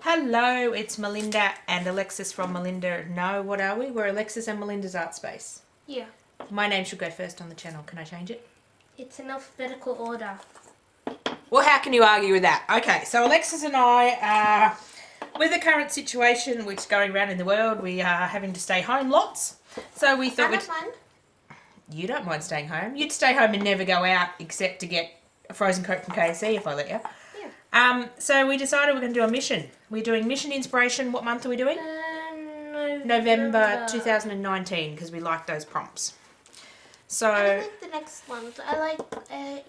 Hello, it's Melinda and Alexis from Melinda. No, what are we? We're Alexis and Melinda's Art Space. Yeah. My name should go first on the channel. Can I change it? It's in alphabetical order. Well, how can you argue with that? Okay, so Alexis and I, with the current situation which is going around in the world, we are having to stay home lots. So we thought I don't mind. You don't mind staying home. You'd stay home and never go out except to get a frozen Coke from KFC if I let you. Yeah. So we decided we're going to do a mission. We're doing mission inspiration. What month are we doing? November 2019, because we like those prompts. So I like the next one. I like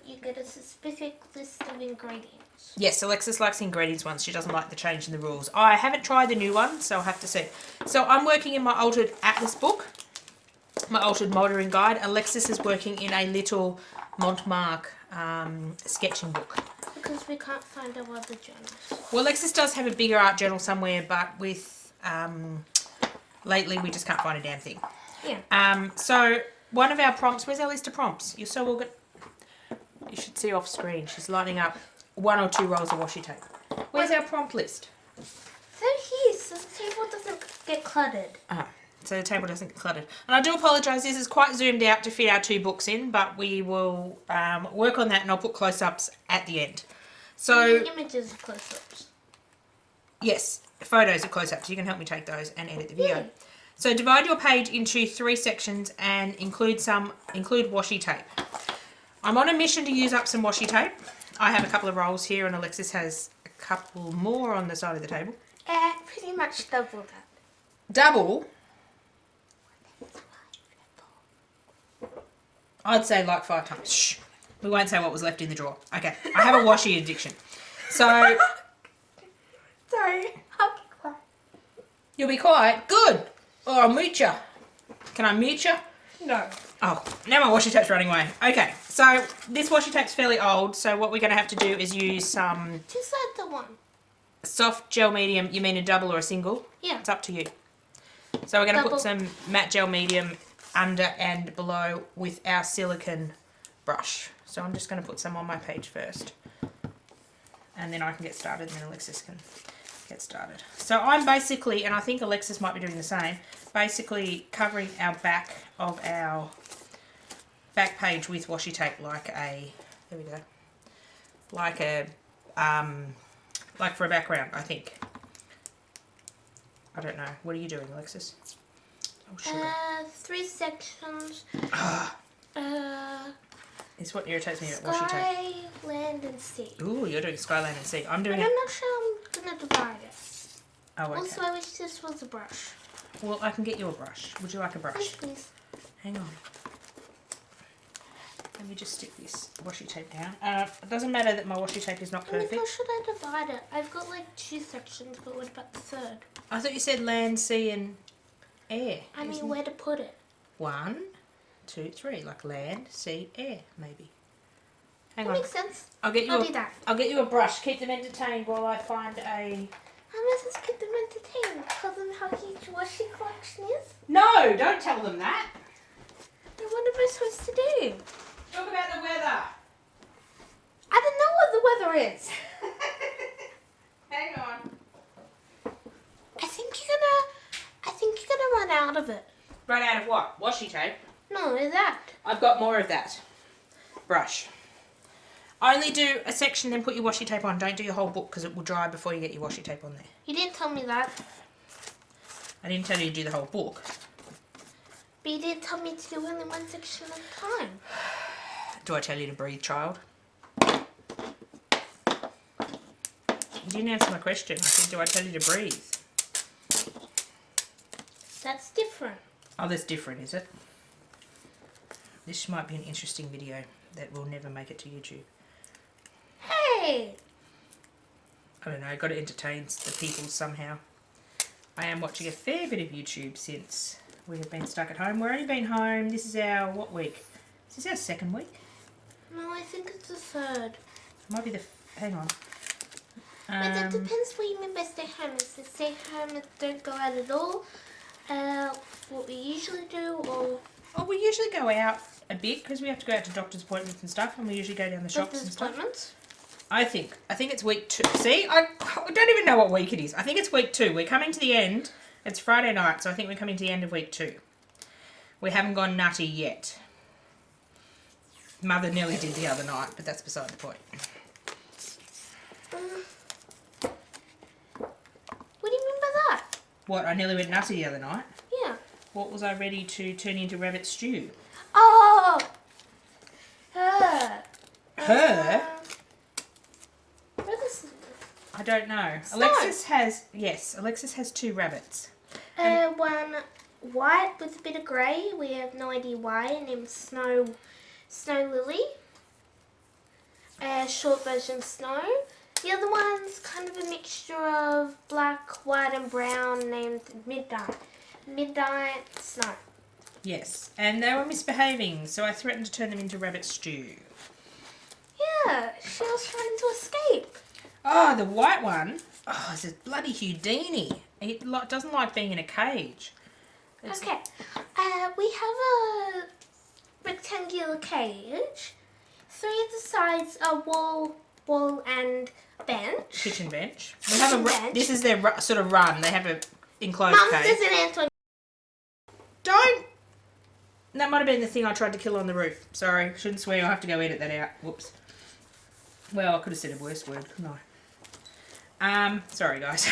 you get a specific list of ingredients. yes, Alexis likes the ingredients ones. She doesn't like the change in the rules. I haven't tried the new one, so I'll have to see. So I'm working in my altered atlas book, my altered mouldering guide. Alexis is working in a little Montmartre sketching book. Because we can't find our other journals. Well, Alexis does have a bigger art journal somewhere, but with lately we just can't find a damn thing. Yeah. So one of our prompts, where's our list of prompts? You're so all good. You should see off screen. She's lining up 1 or 2 rolls of washi tape. Where's our prompt list? So here, so the table doesn't get cluttered. So the table doesn't get cluttered. And I do apologise, this is quite zoomed out to fit our 2 books in, but we will work on that and I'll put close-ups at the end. So Images of close-ups. yes, photos of close-ups. You can help me take those and edit the video. Yeah. So divide your page into 3 sections and include washi tape. I'm on a mission to use up some washi tape. I have a couple of rolls here and Alexis has a couple more on the side of the table. Pretty much double that. Double? I'd say like 5 times. Shh. We won't say what was left in the drawer. Okay. I have a washi addiction. So Sorry. I'll be quiet. you'll be quiet. Good. Or I'll mute you. Can I mute you? No. Oh, now my washi tape's running away. Okay, so this washi tape's fairly old, so what we're going to have to do is use some Just like the one. soft gel medium. You mean a double or a single? Yeah. It's up to you. So we're going to put Double. some matte gel medium under and below with our silicone brush. So I'm just going to put some on my page first. And then I can get started and then Alexis can get started. So I'm basically, and I think Alexis might be doing the same, basically covering our back of our back page with washi tape like a, there we go, like a, like for a background, I think. I don't know. What are you doing, Alexis? Oh, sugar. 3 sections. It's what irritates me about washi tape. Sky, land, and sea. Ooh, you're doing Skyland and Sea. I'm doing But it. I'm not sure I'm going to divide it. Oh, okay. Also, I wish this was a brush. Well, I can get you a brush. Would you like a brush? Please. Hang on. Let me just stick this washi tape down. It doesn't matter that my washi tape is not perfect. How should I divide it? I've got like 2 sections, but what about the third? I thought you said land, sea, and air. I mean, where to put it? 1, 2, 3, like land, sea, air, maybe. Hang That on. makes sense. I'll get you. I'll do that. I'll get you a brush. Keep them entertained while I find a. How am I supposed to keep them entertained? Tell them how huge washi collection is? No, don't tell them that. Then what am I supposed to do? Talk about the weather. I don't know what the weather is. Hang on. I think you're gonna run out of it. Run out of what? Washi tape. No, is that? I've got more of that. Brush. Only do a section, then put your washi tape on. Don't do your whole book because it will dry before you get your washi tape on there. You didn't tell me that. I didn't tell you to do the whole book. But you did tell me to do only 1 section at a time. Do I tell you to breathe, child? You didn't answer my question. I said, do I tell you to breathe? That's different. Oh, that's different, is it? This might be an interesting video that will never make it to YouTube. Hey! I don't know, I've got to entertain the people somehow. I am watching a fair bit of YouTube since we have been stuck at home. We've only been home, this is our, what week? Is this our 2nd week? No, I think it's the 3rd. It might be the, hang on. But that depends what you mean by stay home. Is it stay home and don't go out at all? What we usually do, or... Oh, we usually go out a bit because we have to go out to doctor's appointments and stuff, and we usually go down the shops and doctor's stuff. appointments? I think it's week 2. See, I don't even know what week it is. I think it's week 2. We're coming to the end. It's Friday night, so I think we're coming to the end of week 2. We haven't gone nutty yet. Mother nearly did the other night, but that's beside the point. What do you mean by that? What, I nearly went nutty the other night? Yeah. What was I ready to turn into rabbit stew? Oh! Her. Her? What is I don't know. Snow. Alexis has 2 rabbits. One white with a bit of grey. We have no idea why. Named Snow Lily. Short version Snow. The other one's kind of a mixture of black, white and brown named Midnight. Midnight Snow. Yes, and they were misbehaving, so I threatened to turn them into rabbit stew. Yeah, she was trying to escape. Oh, the white one. Oh, it's a bloody Houdini. It doesn't like being in a cage. Okay, we have a rectangular cage. 3 of the sides are wall and bench. Kitchen bench. We have bench. This is their sort of run. They have a enclosed Mum, cage. there's an ant on. Don't. That might have been the thing I tried to kill on the roof. Sorry, shouldn't swear. I'll have to go edit that out. Whoops. Well, I could have said a worse word, couldn't I? Sorry, guys.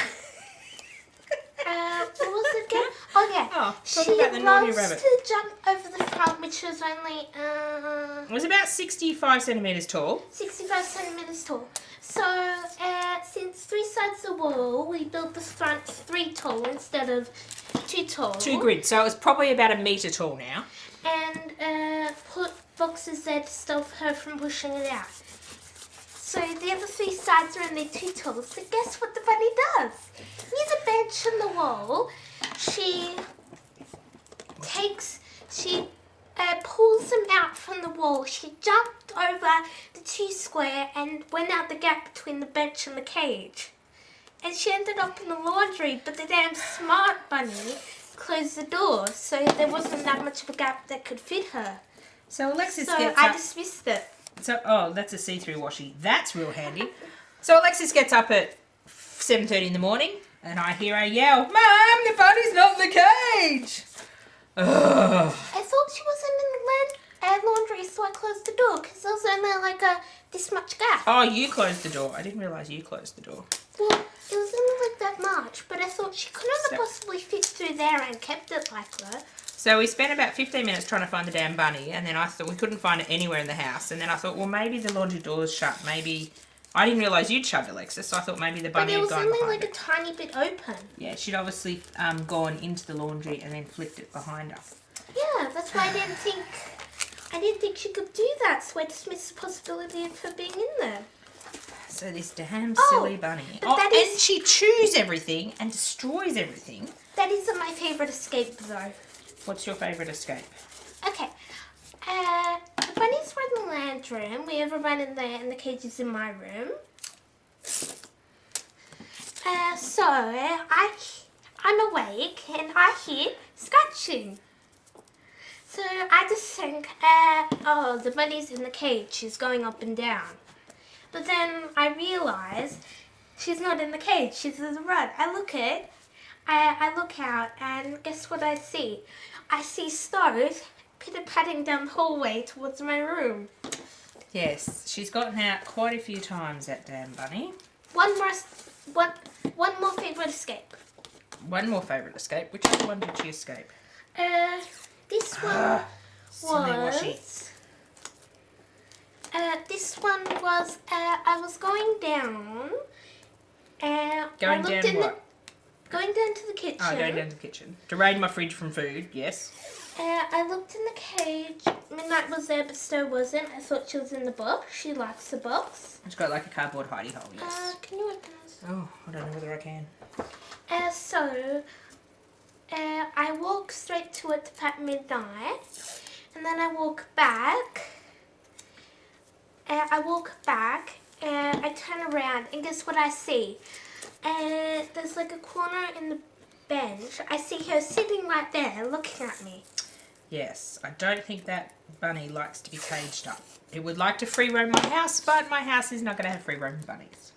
What was it again? Oh yeah. Oh, talking about the naughty rabbit. She loves to jump over the front, which was only It was about 65 centimetres tall. 65 centimeters tall. So since 3 sides of the wall, we built the front 3 tall instead of 2 tall. 2 grids, so it was probably about a metre tall now. And put boxes there to stop her from pushing it out. So the other 3 sides are only 2 tall. So guess what the bunny does? Near the bench on the wall, she pulls them out from the wall. She jumped over the 2 square and went out the gap between the bench and the cage. And she ended up in the laundry, but the damn smart bunny closed the door, so there wasn't that much of a gap that could fit her. So Alexis So gets I up. dismissed it. So, oh, that's a see-through washi. That's real handy. So Alexis gets up at 7:30 in the morning, and I hear her yell, "Mum, the bunny's not in the cage!" Ugh. I thought she wasn't in the laundry, so I closed the door because there was only like this much gap. Oh, you closed the door. I didn't realise you closed the door. Well, it was only like that much, but I thought she couldn't have possibly fit through there and kept it like that. So we spent about 15 minutes trying to find the damn bunny, and then I thought we couldn't find it anywhere in the house. And then I thought, well, maybe the laundry door's shut. Maybe I didn't realise you'd shut, Alexis. So I thought maybe the bunny had gone behind But it was only like it. a tiny bit open. Yeah, she'd obviously gone into the laundry and then flipped it behind her. Yeah, that's why I didn't think she could do that. So I dismissed the possibility of her being in there. So this damn silly bunny. But that and is- she chews everything and destroys everything. That isn't my favourite escape though. What's your favourite escape? Okay. The bunny's in the lounge room. We have a run in there and the cage is in my room. So I'm awake and I hear scratching. So I just think, oh, the bunny's in the cage. She's going up and down. But then I realise she's not in the cage. She's in the run. I look out and guess what I see? I see Snow pitter-patting down the hallway towards my room. Yes, she's gotten out quite a few times, that damn bunny. One more favourite escape. One more favourite escape. Which other one did she escape? This one Silly was. washi. This one was. I was going down. Going I looked down in what? Going down to the kitchen. Oh, going down to the kitchen. To raid my fridge from food, yes. I looked in the cage. Midnight was there, but Stowe wasn't. I thought she was in the box. She likes the box. It's got like a cardboard hidey hole, yes. Can you open this? Oh, I don't know whether I can. I walk straight to it to pat Midnight, and then I walk back. I turn around, and guess what I see? There's like a corner in the bench. I see her sitting right there, looking at me. Yes, I don't think that bunny likes to be caged up. It would like to free roam my house, but my house is not going to have free roaming bunnies.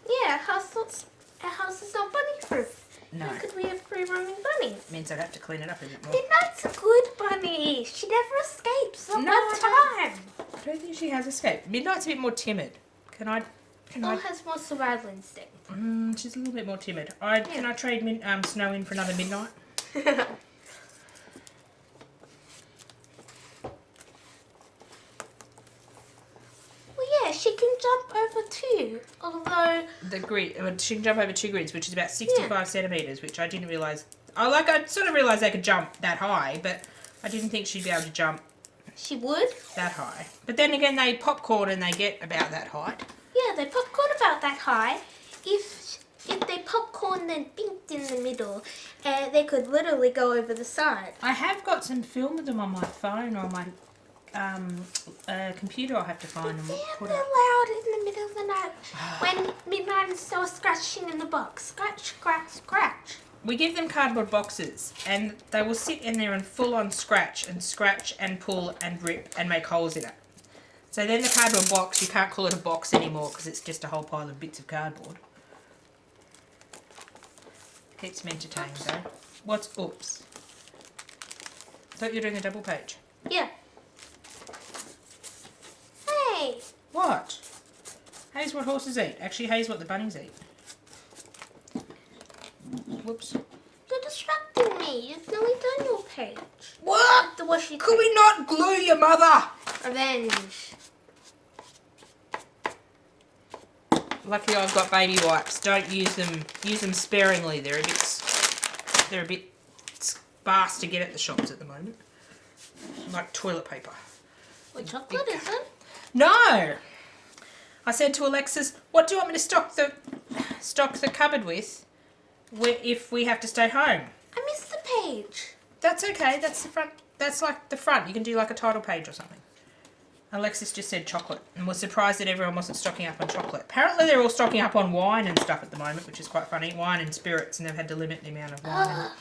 Yeah, our house is not bunny proof. No. How could we have free roaming bunnies? It means I'd have to clean it up a bit more. Midnight's a good bunny. She never escapes all No, the time. I don't think she has escaped. Midnight's a bit more timid. Can I? Or has more survival instinct. She's a little bit more timid. Can I trade Snow in for another Midnight? Well, yeah, she can jump over too. Although The grid, she can jump over 2 grids, which is about 65 centimetres, which I didn't realise. I sort of realised they could jump that high, but I didn't think she'd be able to jump she would. that high. But then again, they popcorn and they get about that height. Yeah, they popcorn about that high. If they popcorn then binked in the middle, they could literally go over the side. I have got some film of them on my phone or my computer. I'll have to find and Damn, put they're up. loud in the middle of the night when Midnight is still scratching in the box. Scratch, scratch, scratch. We give them cardboard boxes and they will sit in there and full on scratch and pull and rip and make holes in it. So then the cardboard box, you can't call it a box anymore because it's just a whole pile of bits of cardboard. Keeps me entertained though. Oops. Thought you were doing a double page. Yeah. Hey. What? Hay's what horses eat. Actually, Hay's what the bunnies eat. Whoops. You're distracting me. You've nearly done your page. What? The washi Could we not glue your mother? Revenge. Luckily I've got baby wipes. Don't use them. Use them sparingly. They're a bit sparse to get at the shops at the moment. Like toilet paper. What chocolate is it? No. I said to Alexis, "What do you want me to stock the cupboard with? If we have to stay home?" I missed the page. That's okay. That's the front. That's like the front. You can do like a title page or something. Alexis just said chocolate and was surprised that everyone wasn't stocking up on chocolate. Apparently they're all stocking up on wine and stuff at the moment, which is quite funny. Wine and spirits, and they've had to limit the amount of wine and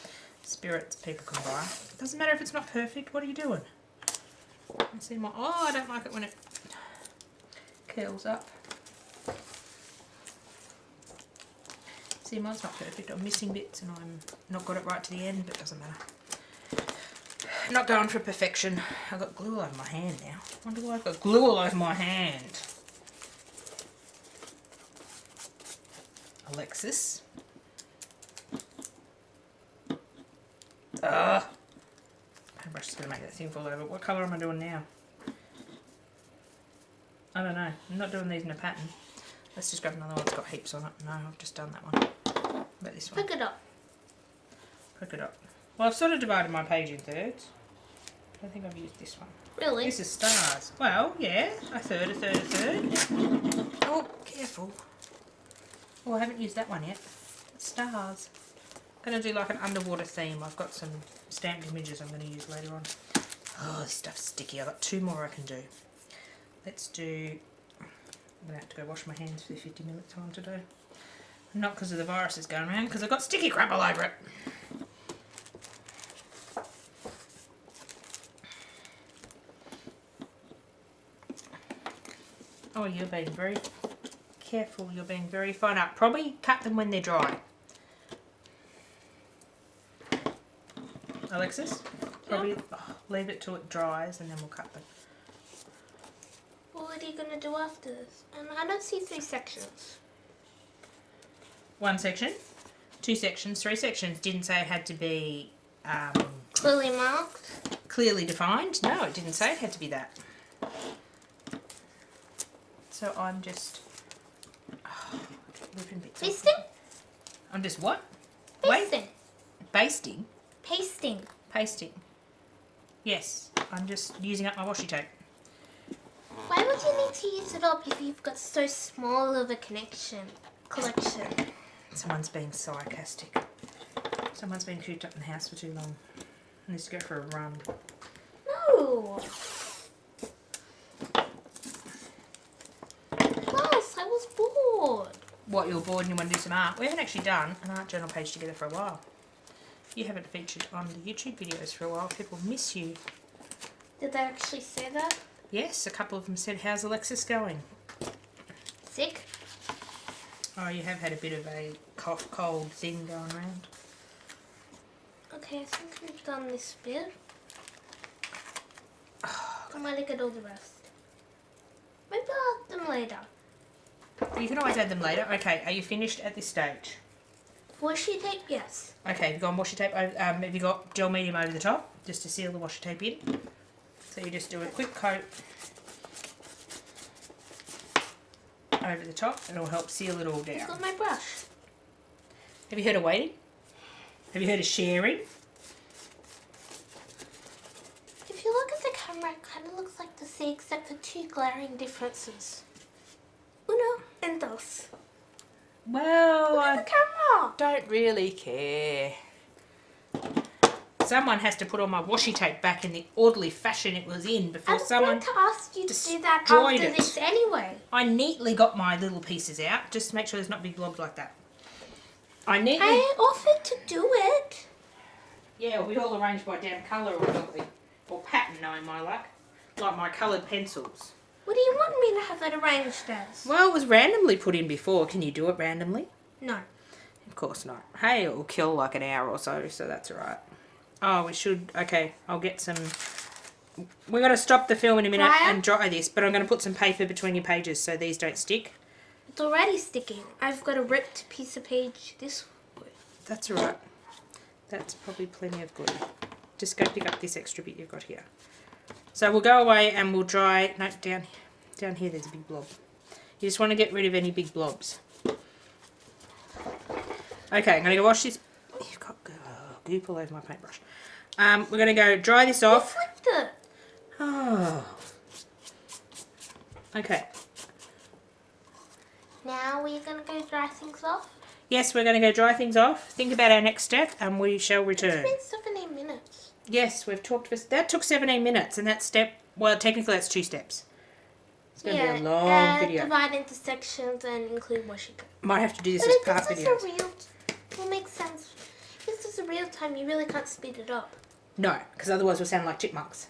spirits people can buy. Doesn't matter if it's not perfect. What are you doing? I see my... Oh, I don't like it when it curls up. See, mine's not perfect. I'm missing bits and I'm not got it right to the end, but it doesn't matter. Not going for perfection. I've got glue all over my hand now. Wonder why I've got glue all over my hand. Alexis. My brush is going to make that thing fall over. What colour am I doing now? I don't know. I'm not doing these in a pattern. Let's just grab another one that's got heaps on it. No, I've just done that one. What about this one? Pick it up. Pick it up. Well, I've sort of divided my page in thirds. I think I've used this one. Really? This is stars. Well, yeah. A third, a third, a third. Oh, careful. Oh, I haven't used that one yet. It's stars. I'm going to do like an underwater theme. I've got some stamped images I'm going to use later on. Oh, this stuff's sticky. I've got 2 more I can do. Let's do... I'm going to have to go wash my hands for the 50-minute time to do. Not because of the viruses going around, because I've got sticky crap all over it. Oh, you're being very careful. You're being very fine art. Probably cut them when they're dry. Alexis? Probably leave it till it dries and then we'll cut them. What are you going to do after this? And I don't see 3 sections. 1 section, 2 sections, 3 sections. Didn't say it had to be Clearly marked? clearly defined. No, it didn't say it had to be that. So I'm just ripping bits off. Pasting? I'm just what? Pasting. Basting? Pasting. Pasting. Yes, I'm just using up my washi tape. Why would you need to use it up if you've got so small of a collection? Someone's being sarcastic. Someone's been cooped up in the house for too long. Needs to go for a run. No. Plus, I was bored. What, you're bored and you want to do some art? We haven't actually done an art journal page together for a while. You haven't featured on the YouTube videos for a while. People miss you. Did they actually say that? Yes, a couple of them said, how's Alexis going? Sick? Oh, you have had a bit of a cough, cold thing going around. Okay, I think we've done this bit. I'm gonna get all the rest. Maybe I'll add them later. You can always add them later. Okay, are you finished at this stage? Washi tape, yes. Okay, have you got washi tape? Have you got gel medium over the top, just to seal the washi tape in? So you just do a quick coat over the top, and it'll help seal it all I've down. got my brush. Have you heard of waiting? Have you heard of sharing? If you look at the camera, it kind of looks like the sea, except for two glaring differences. Uno and dos. Well, Look at the camera. don't really care. Someone has to put all my washi tape back in the orderly fashion it was in before I was someone... going to ask you to do that destroyed after it. this anyway. I neatly got my little pieces out, just to make sure there's not big blobs like that. I neatly... I offered to do it. Yeah, it'll be all arranged by damn colour or something. Or pattern, knowing my luck. Like my coloured pencils. What do you want me to have it arranged as? Well, it was randomly put in before. Can you do it randomly? No. Of course not. Hey, it will kill like an hour or so that's alright. Oh, we should... Okay, I'll get some... We're going to stop the film in a minute Ryan? and dry this, but I'm going to put some paper between your pages so these don't stick. It's already sticking. I've got a ripped piece of page this way. That's alright. That's probably plenty of glue. Just go pick up this extra bit you've got here. So we'll go away and we'll dry... No, down here there's a big blob. You just want to get rid of any big blobs. Okay, I'm going to go wash this... You've got goop all over my paintbrush. We're going to go dry this I off. flipped it. Oh. Okay. Now we're going to go dry things off. Yes, we're going to go dry things off. Think about our next step and we shall return. It's been 17 minutes. Yes, we've talked for... That took 17 minutes and that step... Well, technically that's 2 steps. It's going to be a long video. Divide into sections and include washi tape. Might have to do this But as if part this videos. is a real... It will make sense. If this is a real time, you really can't speed it up. No, because otherwise we'll sound like chipmunks.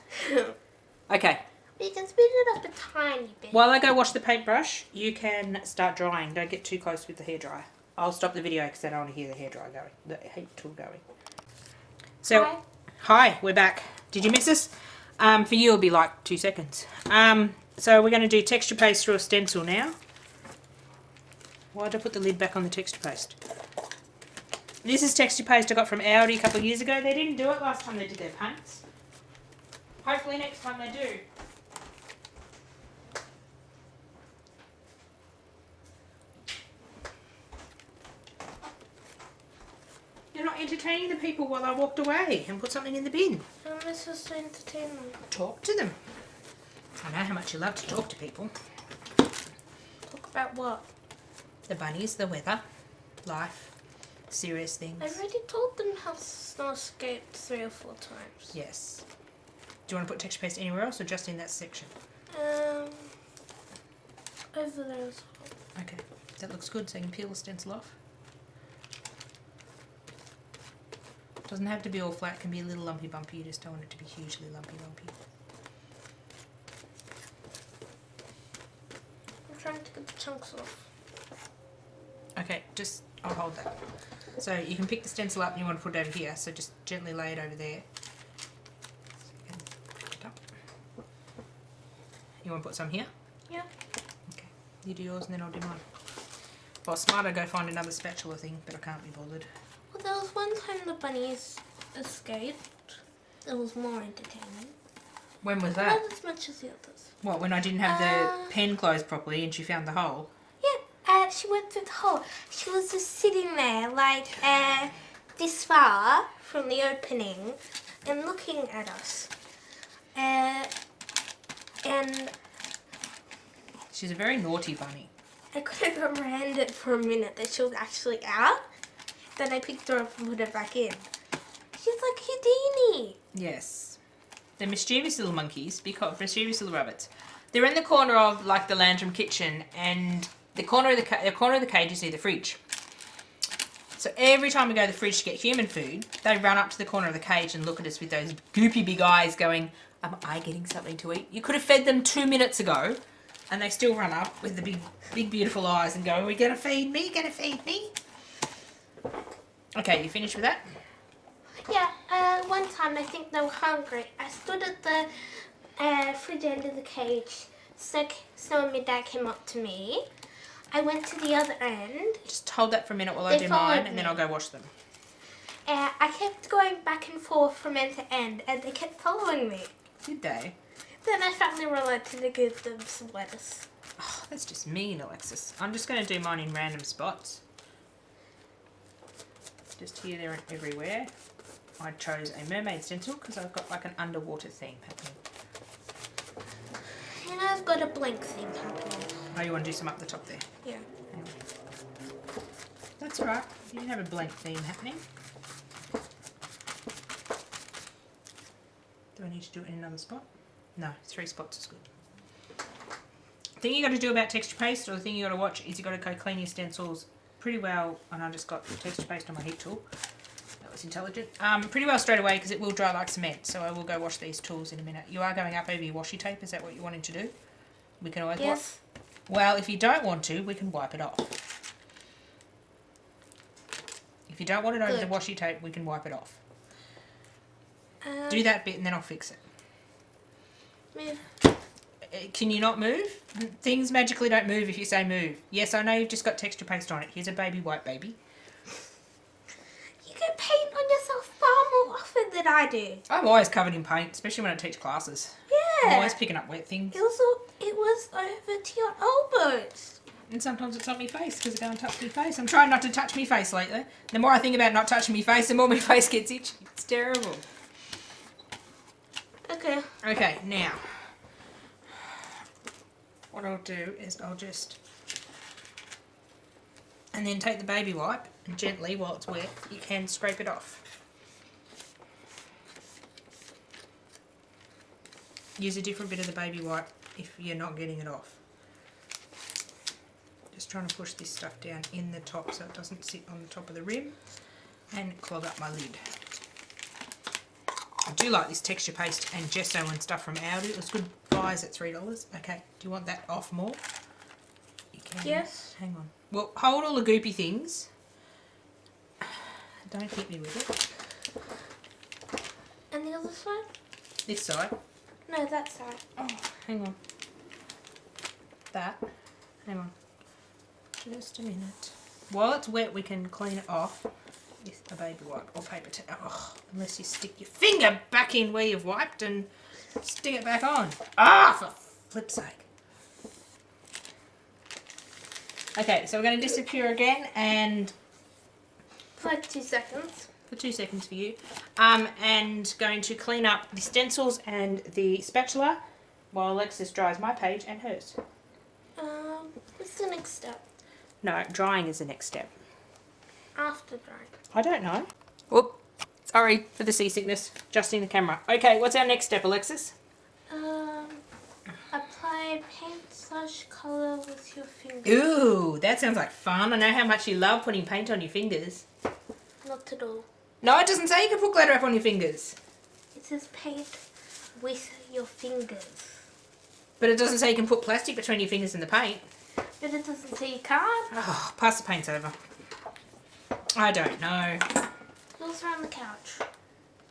Okay. But you can speed it up a tiny bit. While I go wash the paintbrush, you can start drying. Don't get too close with the hairdryer. I'll stop the video because I don't want to hear the hairdryer going. The heat tool going. So, hi, we're back. Did you miss us? For you it'll be like 2 seconds. So we're going to do texture paste through a stencil now. Why did I put the lid back on the texture paste? This is texture paste I got from Audi a couple of years ago. They didn't do it last time they did their paints. Hopefully next time they do. You're not entertaining the people while I walked away and put something in the bin. How am I supposed to entertain them? Talk to them. I know how much you love to talk to people. Talk about what? The bunnies, the weather, life, serious things. I've already told them how snow escaped 3 or 4 times. Yes. Do you want to put texture paste anywhere else or just in that section? Over there as well. Okay, that looks good, so you can peel the stencil off. Doesn't have to be all flat, it can be a little lumpy bumpy, you just don't want it to be hugely lumpy lumpy. I'm trying to get the chunks off. Okay, just, I'll hold that. So you can pick the stencil up and you want to put it over here, so just gently lay it over there. So you can pick it up. You want to put some here? Yeah. Okay, you do yours and then I'll do mine. Well, smarter go find another spatula thing, but I can't be bothered. Well, there was one time the bunnies escaped. It was more entertaining. When was that? Not as much as the others. What, when I didn't have the pen closed properly and she found the hole? Yeah, she went through the hole. She was just sitting there, like, this far from the opening and looking at us. And She's a very naughty bunny. I could have ran it for a minute that she was actually out. Then I picked her up and put her back in. She's like Houdini. Yes. They're mischievous little monkeys, because mischievous little rabbits. They're in the corner of like the Landrum kitchen, and the corner of the cage is near the fridge. So every time we go to the fridge to get human food, they run up to the corner of the cage and look at us with those goopy big eyes going, am I getting something to eat? You could have fed them 2 minutes ago and they still run up with the big beautiful eyes and go, are we going to feed me? Going to feed me? Okay, you finished with that? Yeah, one time I think they were hungry. I stood at the fridge end of the cage. Snow and my dad came up to me. I went to the other end. Just hold that for a minute while I do mine and then I'll go wash them. I kept going back and forth from end to end and they kept following me. Did they? Then I finally realised to give them some lettuce. Oh, that's just mean, Alexis. I'm just going to do mine in random spots. Just here, there and everywhere. I chose a mermaid stencil because I've got like an underwater theme happening. And I've got a blank theme happening. Oh, you want to do some up the top there? Yeah. Hang on. That's all right. You can have a blank theme happening. Do I need to do it in another spot? No, 3 spots is good. The thing you got to do about texture paste, or the thing you got to watch, is you got to go clean your stencils pretty well. And I just got texture paste on my heat tool. That was intelligent. Pretty well straight away because it will dry like cement. So I will go wash these tools in a minute. You are going up over your washi tape. Is that what you're wanting to do? We can always Yes. Well, if you don't want to, we can wipe it off. If you don't want it over the washi tape, we can wipe it off. Do that bit and then I'll fix it. Move. Can you not move? Things magically don't move if you say move. Yes, I know you've just got texture paste on it. Here's a baby white baby. You can paint on yourself far more often than I do. I'm always covered in paint, especially when I teach classes. Yeah. I'm always picking up wet things. It was over to your elbows. And sometimes it's on my face because I go and touch my face. I'm trying not to touch my face lately. The more I think about not touching my face, the more my face gets itchy. It's terrible. Okay. Okay, now, what I'll do is I'll just, and then take the baby wipe and gently, while it's wet, you can scrape it off. Use a different bit of the baby wipe if you're not getting it off. Just trying to push this stuff down in the top so it doesn't sit on the top of the rim and clog up my lid. I do like this texture paste and gesso and stuff from Aldi. It was good buys at $3. Okay, do you want that off more? You can. Yes. Hang on. Well, hold all the goopy things. Don't hit me with it. And the other side? This side. No, that side. Oh, hang on. That. Hang on. Just a minute. While it's wet, we can clean it off with a baby wipe or paper towel. Oh, unless you stick your finger back in where you've wiped and stick it back on. Ah, for flip's sake. Okay, so we're going to disappear again and... For like 2 seconds. For 2 seconds for you. And going to clean up the stencils and the spatula while Alexis dries my page and hers. What's the next step? No, drying is the next step. After drying. I don't know. Whoop. Sorry for the seasickness. Adjusting the camera. Okay, what's our next step, Alexis? Apply paint / colour with your fingers. Ooh, that sounds like fun. I know how much you love putting paint on your fingers. Not at all. No, it doesn't say you can put glitter up on your fingers. It says paint with your fingers. But it doesn't say you can put plastic between your fingers and the paint. But it doesn't say you can't. Oh, pass the paints over. I don't know. Yours are on the couch.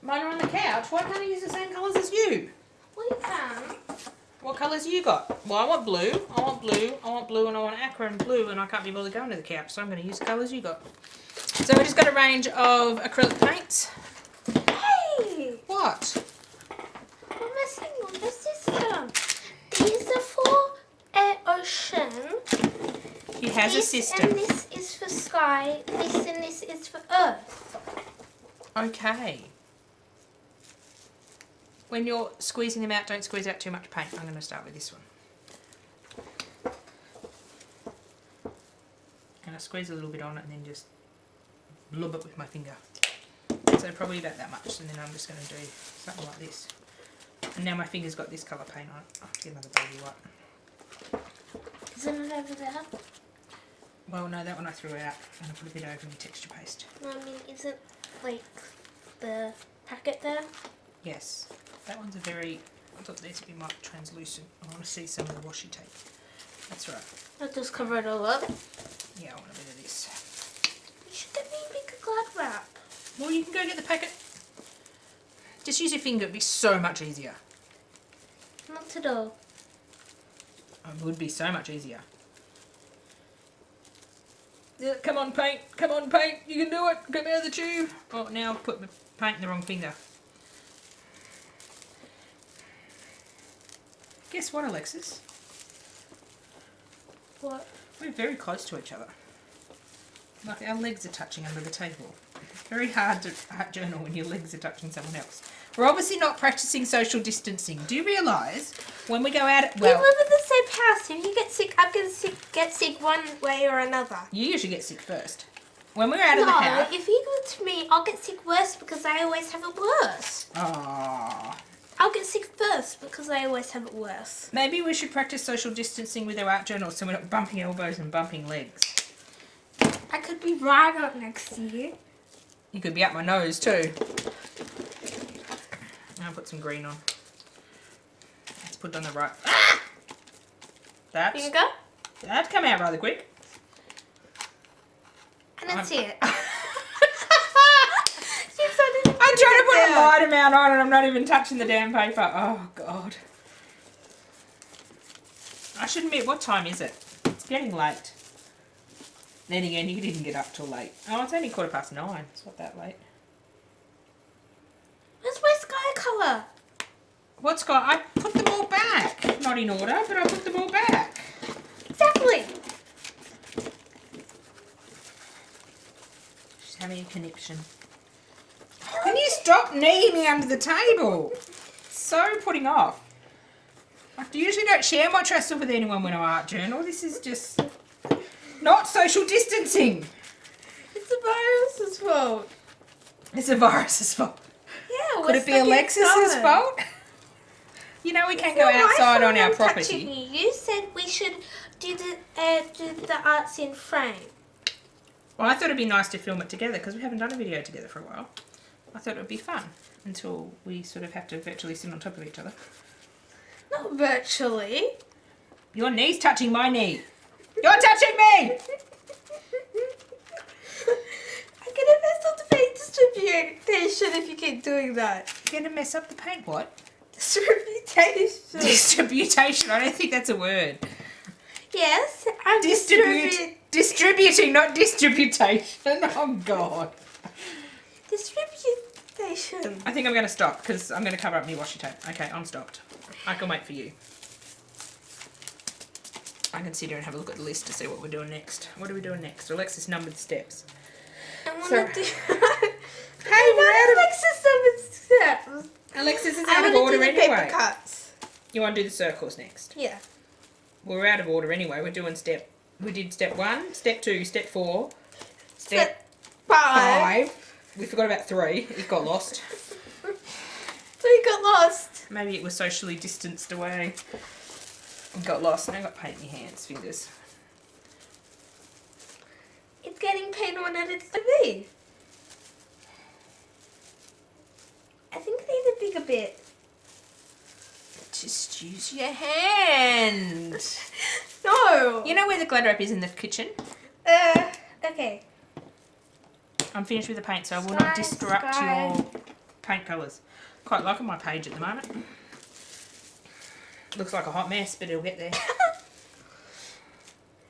Mine are on the couch. Why can't I use the same colours as you? Well, you can. What colours you got? Well, I want blue. I want blue. I want blue and I want aqua and blue and I can't be bothered going to the couch, so I'm going to use the colours you got. So we just got a range of acrylic paints. Hey! What? We're missing on the system. These are for ocean. He has a system. And this is for sky. This and this is for earth. Okay. When you're squeezing them out, don't squeeze out too much paint. I'm going to start with this one. And I squeeze a little bit on it and then just blub it with my finger. So probably about that much, and then I'm just going to do something like this. And now my finger's got this colour paint on it. I'll have to get another baby wipe. Isn't it over there? Well, no, that one I threw out. I'm going to put a bit over in texture paste. No, I mean, isn't like the packet there? Yes. That one's a very... I thought these would be more translucent. I want to see some of the washi tape. That's right. I'll just cover it all up. Yeah, I want a bit of this. You should get me a bigger glad wrap. Well, you can go get the packet. Just use your finger. It'd be so much easier. Not at all. It would be so much easier. Yeah, come on, paint. Come on, paint. You can do it. Come out of the tube. Oh, now I've put my paint in the wrong finger. Guess what, Alexis? What? We're very close to each other. Like our legs are touching under the table. It's very hard to journal when your legs are touching someone else. We're obviously not practicing social distancing. Do you realise when we go out... We live in the same house. If you get sick, I'm going to get sick one way or another. You usually get sick first. When we're out of the house... No, if you go to me, I'll get sick worse because I always have it worse. Aww. I'll get sick first because I always have it worse. Maybe we should practice social distancing with our art journals so we're not bumping elbows and bumping legs. I could be right up next to you. You could be up my nose too. I'll put some green on. Let's put it on the right. Ah! Here you go. That'd come out rather quick. And that's it. I'm trying to put a light amount on and I'm not even touching the damn paper. Oh, God. I should admit, what time is it? It's getting late. Then again, you didn't get up till late. Oh, it's only 9:15. It's not that late. Where's my sky colour? What's got... I put them all back. Not in order, but I put them all back. Exactly. She's having a conniption. Can you stop kneeing me under the table? So putting off. I usually don't share my trust with anyone when I art journal. This is just not social distancing. It's a virus's fault. It's a virus's fault. Yeah. Could it be Alexis's fault? You know we can't go outside on our property. You said we should do the arts in frame. Well, I thought it'd be nice to film it together because we haven't done a video together for a while. I thought it would be fun until we sort of have to virtually sit on top of each other. Not virtually. Your knee's touching my knee. You're touching me! I'm gonna mess up the paint distribution if you keep doing that. You're gonna mess up the paint, what? Distribution. Distribution, I don't think that's a word. Yes, I'm Distributing, not distributation. Oh, God. Distribution. I think I'm going to stop because I'm going to cover up my washi tape. Okay, I'm stopped. I can wait for you. I can sit here and have a look at the list to see what we're doing next. What are we doing next? Alexis numbered steps. I want to do... Hey, we're out of... Alexis numbered steps. Alexis is out of order anyway. Paper cuts. You want to do the circles next? Yeah. Well, we're out of order anyway. We're doing step... We did step 1, step 2, step 4, step 5. We forgot about 3. It got lost. 3 got lost. Maybe it was socially distanced away. It got lost. Now I've got paint in my hands, fingers. It's getting paint on it. It's to be. I think I need a bigger bit. Just use your hand. No. You know where the glad wrap is in the kitchen? Okay. I'm finished with the paint, so I will not disrupt your paint colours. Quite liking my page at the moment. Looks like a hot mess, but it'll get there.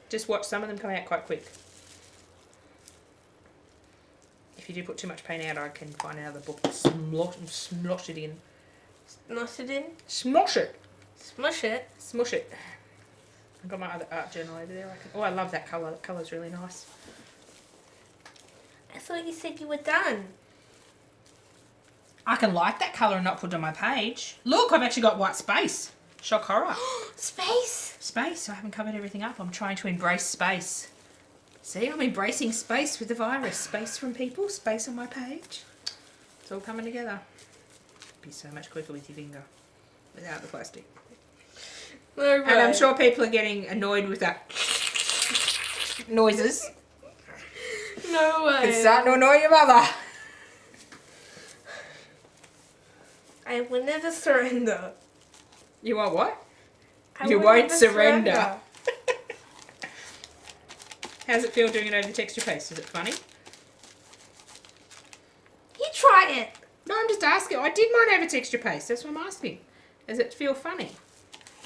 Just watch some of them come out quite quick. If you do put too much paint out, I can find another book and smosh it in. Smush it in? Smosh it! Smush it? Smush it. I've got my other art journal over there. Oh, I love that colour. That colour's really nice. I thought you said you were done. I can like that colour and not put it on my page. Look, I've actually got white space. Shock horror. Space. Space. I haven't covered everything up. I'm trying to embrace space. See, I'm embracing space with the virus. Space from people, space on my page. It's all coming together. It'd be so much quicker with your finger without the plastic. Right. And I'm sure people are getting annoyed with that noises. No way. It's starting to annoy your mother. I will never surrender. You want what? I You will won't never surrender. How's it feel doing it over texture paste? Is it funny? You try it. No, I'm just asking. I did mine over texture paste. That's what I'm asking. Does it feel funny?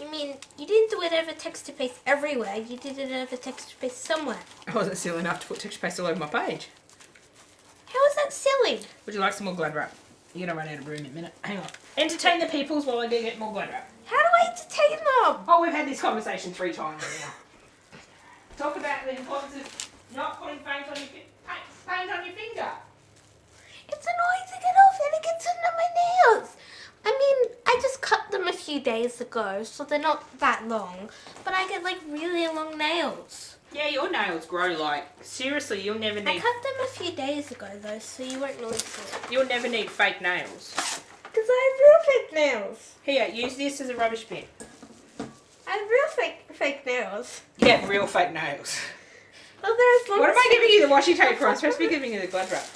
You mean you didn't do it over texture paste everywhere? You did it over texture paste somewhere. I wasn't silly enough to put texture paste all over my page. How is that silly? Would you like some more glad wrap? You're going to run out of room in a minute. Hang on. Entertain the peoples while I go get more glad wrap. How do I entertain them? Oh, we've had this conversation 3 times now. Talk about the importance of not putting paint on your finger. It's annoying to get off and it gets under my nails. I mean, I just cut them a few days ago, so they're not that long. But I get like really long nails. Yeah, your nails grow like, seriously, you'll never I need, cut them a few days ago though, so you won't notice it. you'll never need fake nails. Because I have real fake nails. Here, use this as a rubbish bin. I have real fake nails. Yeah, real fake nails. Well, they're as long What as am I giving you the washi tape for? I'm supposed to be giving you the glad wrap.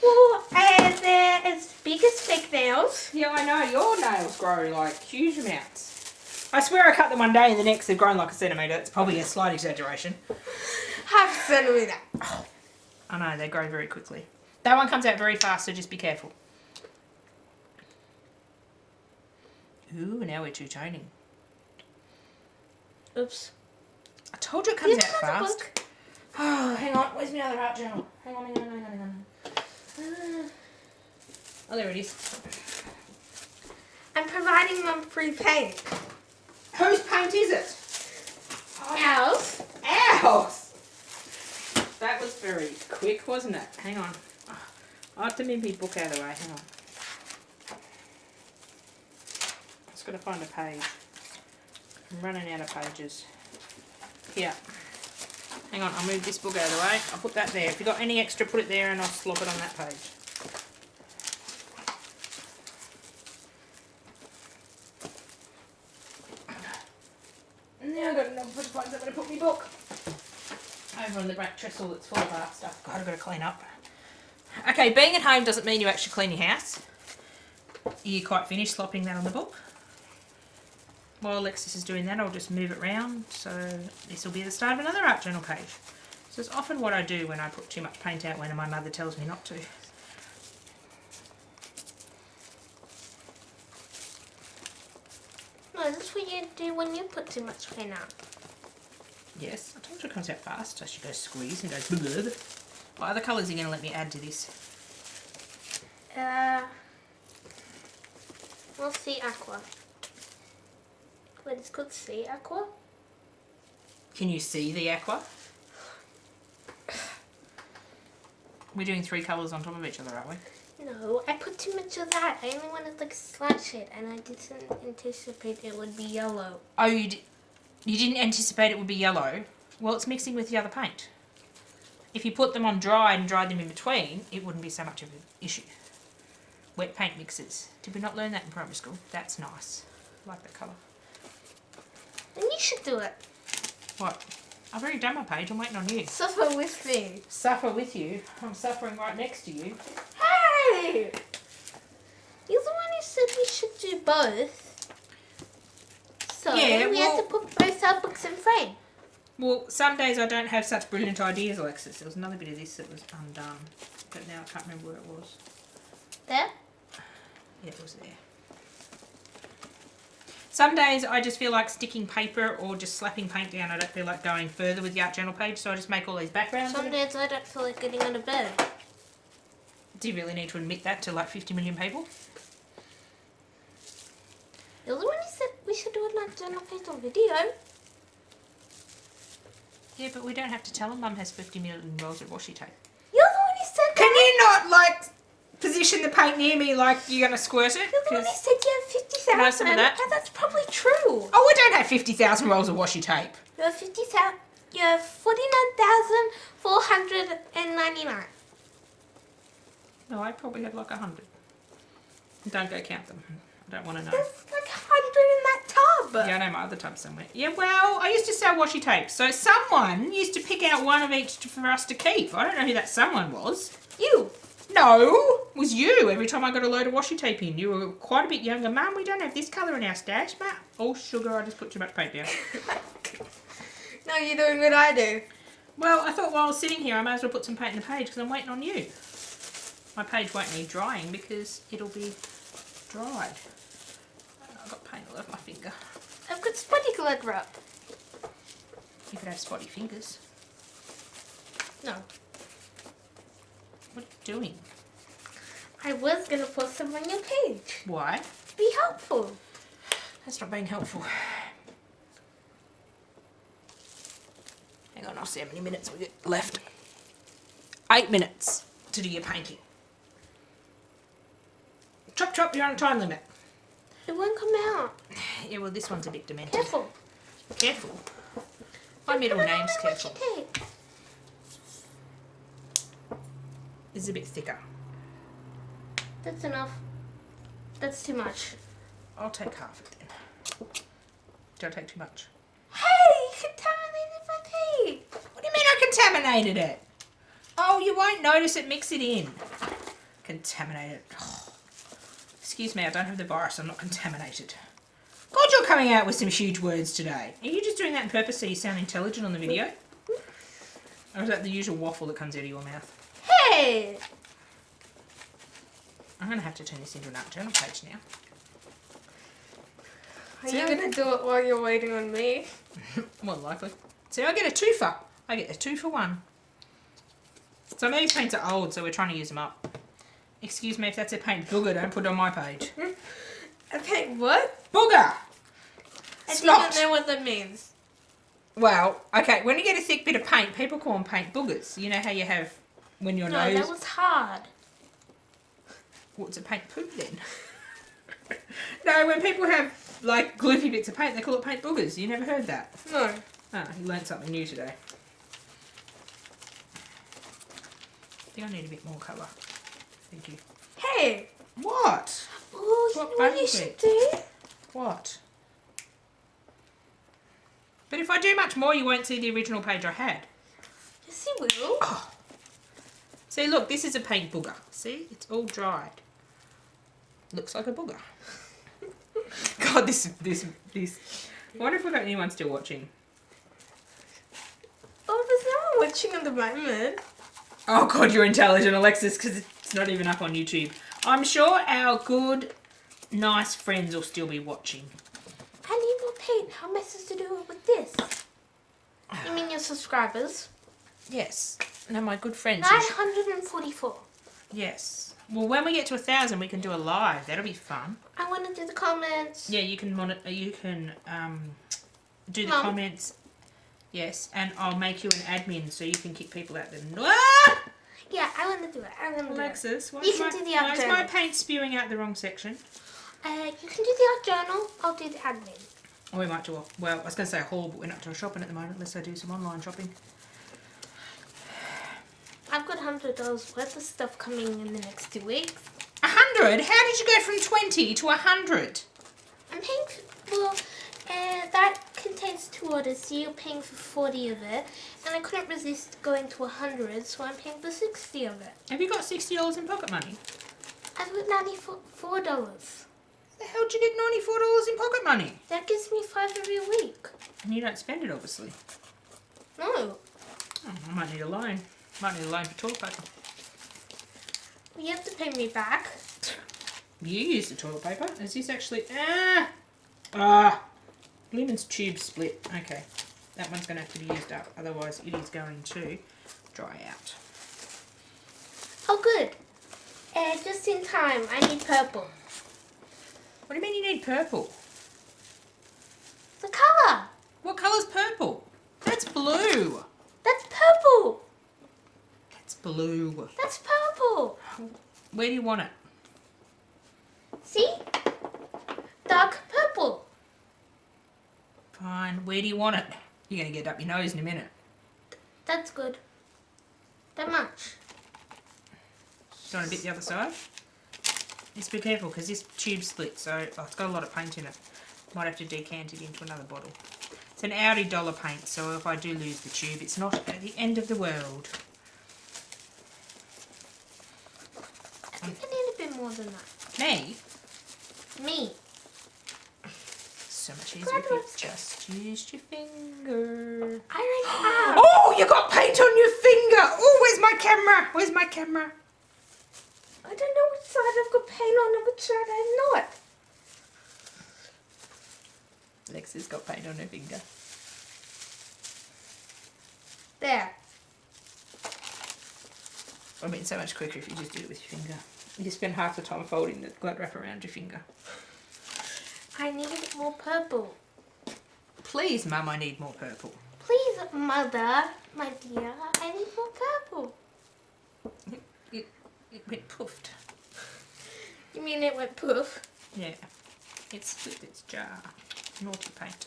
Well, they're as big as fake nails. Yeah, I know. Your nails grow like huge amounts. I swear I cut them one day and the next they've grown like a centimetre. It's probably a slight exaggeration. Half a centimetre. Oh, I know, they grow very quickly. That one comes out very fast, so just be careful. Ooh, now we're two-toning. Oops. I told you it comes Here's out another fast. book. Oh, hang on. Where's my other art journal? Hang on. Oh, there it is. I'm providing them free paint. Whose paint is it? Ours. Ours! That was very quick, wasn't it? Hang on. I have to move my book out of the way. Hang on. Just got to find a page. I'm running out of pages. Here. Hang on, I'll move this book out of the way. I'll put that there. If you've got any extra, put it there and I'll slop it on that page. Now I've got another place I'm going to put my book. Over on the back trestle that's full of art stuff. God, I've got to clean up. Okay, being at home doesn't mean you actually clean your house. You're quite finished slopping that on the book. While Alexis is doing that, I'll just move it round. So this will be the start of another art journal page. So it's often what I do when I put too much paint out when my mother tells me not to. No, that's what you do when you put too much paint out. Yes, I told you it comes out fast. So she goes squeeze and goes blub. What other colours are you going to let me add to this? We'll see aqua. Wait, it's called sea aqua? Can you see the aqua? We're doing 3 colours on top of each other, aren't we? No, I put too much of that. I only wanted like slash it and I didn't anticipate it would be yellow. Oh, you didn't anticipate it would be yellow? Well, it's mixing with the other paint. If you put them on dry and dried them in between, it wouldn't be so much of an issue. Wet paint mixes. Did we not learn that in primary school? That's nice. I like that colour. Then you should do it. What? I've already done my page. I'm waiting on you. Suffer with me. Suffer with you. I'm suffering right next to you. Hey! You're the one who said we should do both. So Yeah, we had to put both our books in frame. Well, some days I don't have such brilliant ideas, Alexis. There was another bit of this that was undone. But now I can't remember where it was. There? Yeah, it was there. Some days I just feel like sticking paper or just slapping paint down. I don't feel like going further with the art journal page, so I just make all these backgrounds. Some days I don't feel like getting out of bed. Do you really need to admit that to like 50 million people? You're the one who said we should do an art journal page on video. Yeah, but we don't have to tell them Mum has 50 million rolls of washi tape. You're the one who said Can that. you not like position the paint near me like you're going to squirt it? You're the one who said you have 50,000. Can I have some of that? And that's probably true. Oh, we don't have 50,000 rolls of washi tape. You have 50,000. You have 49,499. No, I probably have like 100. Don't go count them. I don't want to know. There's like 100 in that tub. Yeah, I know my other tub somewhere. Yeah, well, I used to sell washi tape. So someone used to pick out one of each for us to keep. I don't know who that someone was. You. No, it was you. Every time I got a load of washi tape in. You were quite a bit younger. Mum, we don't have this colour in our stash. Mum, oh, sugar, I just put too much paint down. No, you're doing what I do. Well, I thought while I was sitting here, I may as well put some paint in the page because I'm waiting on you. My page won't need drying because it'll be dried. I've got paint all over my finger. I've got spotty glad rub. You could have spotty fingers. No. What are you doing? I was going to put some on your page. Why? Be helpful. That's not being helpful. Hang on, I'll see how many minutes we get left. 8 minutes to do your painting. Chop chop, you're on a time limit. It won't come out. Yeah, well this one's a bit demented. Careful. Careful. My middle name's Careful. Tape. This is a bit thicker. That's enough. That's too much. I'll take half of it then. Don't take too much. Hey, you contaminated my tape. What do you mean I contaminated it? Oh, you won't notice it. Mix it in. Contaminated. Oh. Excuse me, I don't have the virus. I'm not contaminated. God, you're coming out with some huge words today. Are you just doing that on purpose so you sound intelligent on the video? Or is that the usual waffle that comes out of your mouth? Hey! I'm going to have to turn this into an art journal page now. Are you going to do it while you're waiting on me? More than likely. See, I get a twofer. I get a 2 for 1. Some of these paints are old, so we're trying to use them up. Excuse me, if that's a paint booger, don't put it on my page. A paint what? Booger! I Snot. don't know what that means. Well, okay, when you get a thick bit of paint, people call them paint boogers. You know how you have when your No, nose... that was hard. What's a paint poop then? No, when people have, like, gloopy bits of paint, they call it paint boogers. You never heard that? No. Ah, you learned something new today. I think I need a bit more colour. Thank you. Hey! What? Oh, you What know what you paint should it? do? What? But if I do much more, you won't see the original page I had. Yes, you will. Oh. See, look, this is a paint booger. See? It's all dried. Looks like a booger. God, this. I wonder if we've got anyone still watching. Oh, there's no one watching at the moment. Oh, God, you're intelligent, Alexis, because it's not even up on YouTube. I'm sure our good, nice friends will still be watching. I need more paint. How am I supposed to do it with this? You mean your subscribers? Yes. No, my good friends. 944. Yes. Well, when we get to 1,000, we can do a live. That'll be fun. I want to do the comments. Yeah, you can do the Mum. comments. Yes, and I'll make you an admin so you can kick people out there. Ah! Yeah, I want to do it. I want to do it. Alexis, why You is can my, do the why art is my journal. paint spewing out the wrong section? You can do the art journal. I'll do the admin. Oh, we might do a, well, I was going to say a haul, but we're not doing shopping at the moment unless I do some online shopping. I've got $100 worth of stuff coming in the next 2 weeks. 100? How did you go from 20 to 100? I'm paying for, well, that contains 2 orders, so you're paying for 40 of it. And I couldn't resist going to 100, so I'm paying for 60 of it. Have you got $60 in pocket money? I've got $94. The hell did you get $94 in pocket money? That gives me 5 every week. And you don't spend it, obviously. No. Oh, I might need a loan. Might need a loan for toilet paper. You have to pay me back. You use the toilet paper. Is this actually... Lumen's tube split. Okay. That one's going to have to be used up. Otherwise, it is going to dry out. Oh, good. Just in time. I need purple. What do you mean you need purple? The colour. What colour's purple? That's blue. That's purple. That's blue. That's purple. Where do you want it? See? Dark purple. Fine. Where do you want it? You're going to get up your nose in a minute. That's good. That much. Do you want to bit the other side? Just be careful because this tube split, so it's got a lot of paint in it. Might have to decant it into another bottle. It's an Audi dollar paint, so if I do lose the tube, it's not at the end of the world. I think I need a bit more than that. Me? Me. So much easier if you just used your finger. I already have. Oh, you got paint on your finger. Oh, where's my camera? Where's my camera? I don't know which side I've got paint on and which side I'm not. Lexi's got paint on her finger. There. I mean, so much quicker if you just do it with your finger. You spend half the time folding the glad wrap around your finger. I need more purple. Please, Mum, I need more purple. Please, Mother, my dear, I need more purple. It went poofed. You mean it went poof? Yeah. It split its jar. Naughty paint.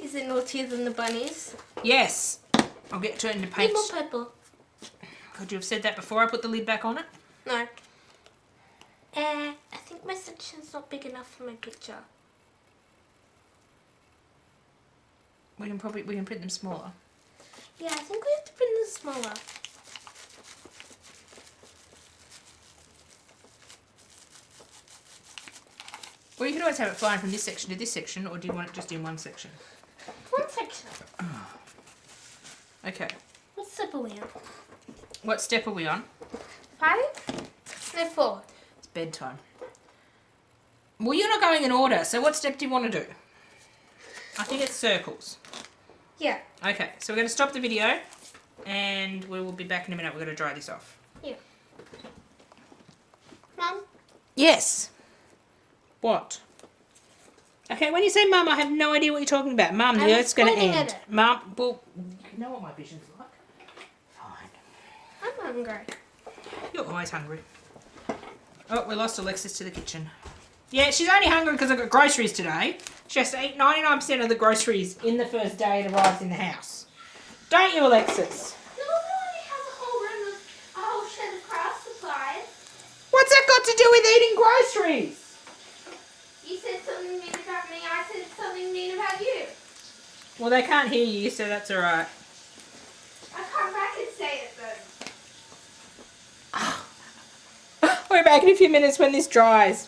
Is it naughtier than the bunnies? Yes. I'll get to it in the paint. Need more purple. Could you have said that before I put the lid back on it? No. I think my section's not big enough for my picture. We can print them smaller. Yeah, I think we have to print them smaller. Well, you could always have it flying from this section to this section, or do you want it just in one section? One section. Okay. What step are we on? What step are we on? 5? No, 4. It's bedtime. Well, you're not going in order, so what step do you want to do? I think it's circles. Yeah. Okay, so we're going to stop the video, and we will be back in a minute. We're going to dry this off. Yeah. Mum? Yes. What? Okay, when you say Mum, I have no idea what you're talking about. Mum, the Earth's going to end. Mum, well, you know what my vision's like. Fine. I'm hungry. You're always hungry. Oh, we lost Alexis to the kitchen. Yeah, she's only hungry because I got groceries today. She has to eat 99% of the groceries in the first day it arrives in the house. Don't you, Alexis? No, we only have a whole room of a whole shed of craft supplies. What's that got to do with eating groceries? You said something mean about me, I said something mean about you. Well, they can't hear you, so that's alright. I'll come back and say it then. We're back in a few minutes when this dries.